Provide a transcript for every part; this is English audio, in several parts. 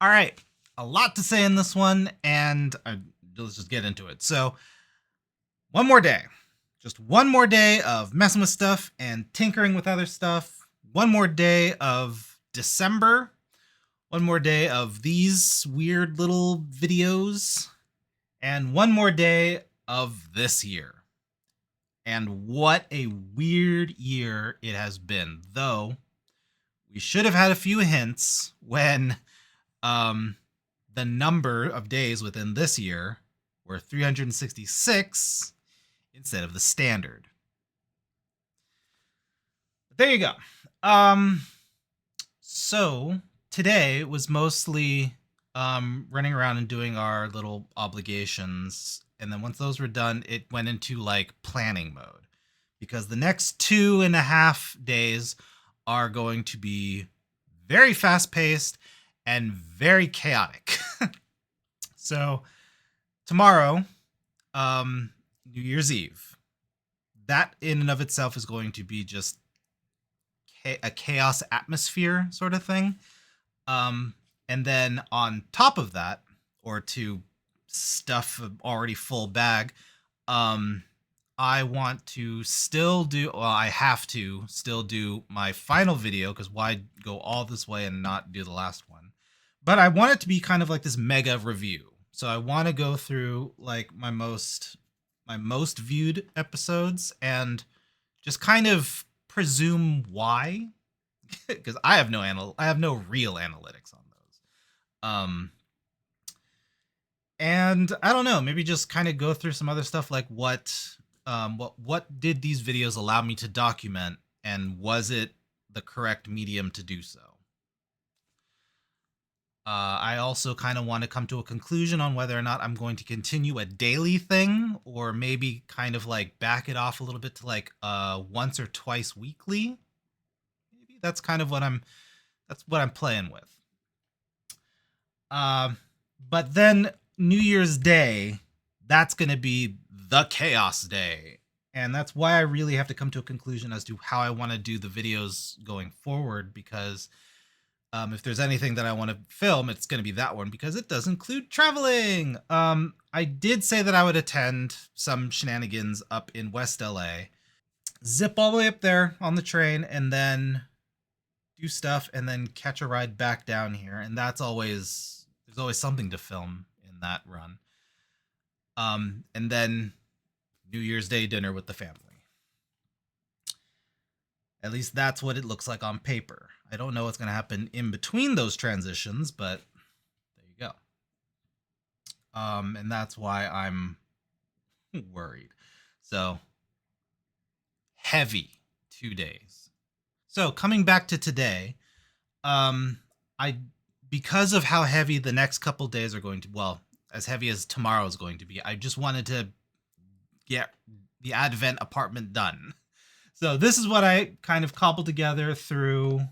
All right, a lot to say in this one, and let's just get into it. So, one more day. Just one more day of messing with stuff and tinkering with other stuff. One more day of December. One more day of these weird little videos. And one more day of this year. And what a weird year it has been. Though, we should have had a few hints when um, the number of days within this year were 366 instead of the standard. But there you go. So today was mostly running around and doing our little obligations. And then once those were done, it went into like planning mode because the next 2.5 days are going to be very fast paced and very chaotic. So tomorrow, New Year's Eve, that in and of itself is going to be just a chaos atmosphere sort of thing. And then on top of that, or to stuff already full bag, I want to still do, well, I have to still do my final video because why go all this way and not do the last one? But I want it to be kind of like this mega review. So I want to go through like my most viewed episodes and just kind of presume why, because I have no real analytics on those. And I don't know, maybe just kind of go through some other stuff like what did these videos allow me to document, and was it the correct medium to do so? I also kind of want to come to a conclusion on whether or not I'm going to continue a daily thing or maybe kind of like back it off a little bit to like once or twice weekly. Maybe that's kind of what I'm playing with. But then New Year's Day, that's going to be the chaos day. And that's why I really have to come to a conclusion as to how I want to do the videos going forward, because if there's anything that I want to film, it's going to be that one because it does include traveling. I did say that I would attend some shenanigans up in West LA, zip all the way up there on the train, and then do stuff, and then catch a ride back down here. And there's always something to film in that run. And then New Year's Day dinner with the family. At least that's what it looks like on paper. I don't know what's going to happen in between those transitions, but there you go. And that's why I'm worried. So, heavy 2 days. So, coming back to today, I because of how heavy the next couple days are going to, well, as heavy as tomorrow is going to be, I just wanted to get the Advent apartment done. So this is what I kind of cobbled together through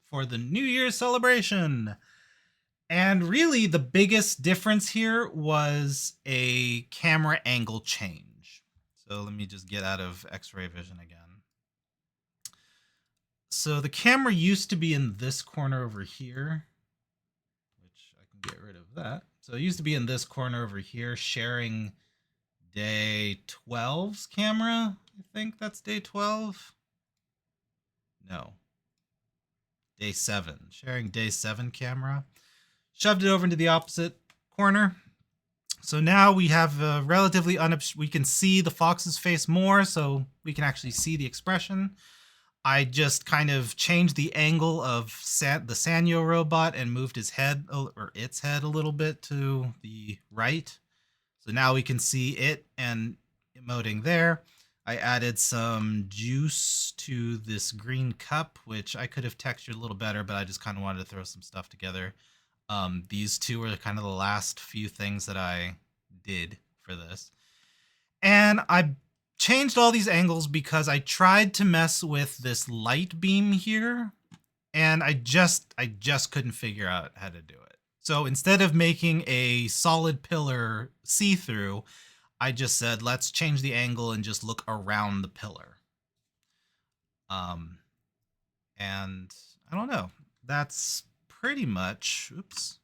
for the New Year's celebration. And really the biggest difference here was a camera angle change. So let me just get out of X-ray vision again. So the camera used to be in this corner over here, which I can get rid of that. So it used to be in this corner over here, sharing day 12's camera. I think that's day 12. No. Day 7. Sharing day 7 camera. Shoved it over into the opposite corner. So now we have a relatively we can see the fox's face more, so we can actually see the expression. I just kind of changed the angle of the Sanyo robot and moved his head, or its head, a little bit to the right. So now we can see it and emoting there. I added some juice to this green cup, which I could have textured a little better, but I just kind of wanted to throw some stuff together. These two are kind of the last few things that I did for this. And I changed all these angles because I tried to mess with this light beam here, and I just couldn't figure out how to do it. So instead of making a solid pillar see-through, I just said, let's change the angle and just look around the pillar. And I don't know. That's pretty much, oops.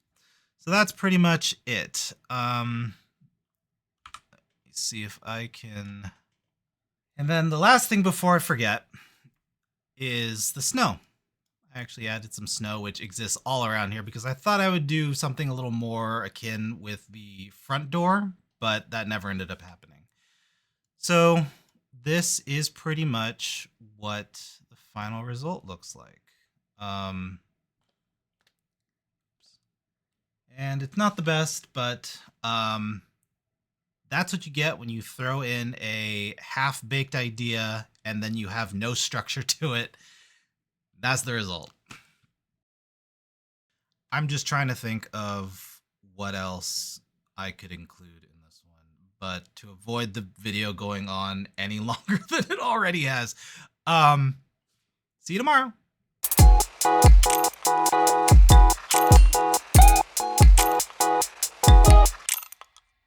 So that's pretty much it. Let me see if I can. And then the last thing before I forget is the snow. I actually added some snow, which exists all around here because I thought I would do something a little more akin with the front door, but that never ended up happening. So this is pretty much what the final result looks like. And it's not the best, but that's what you get when you throw in a half-baked idea and then you have no structure to it. That's the result. I'm just trying to think of what else I could include in this one, but to avoid the video going on any longer than it already has, see you tomorrow.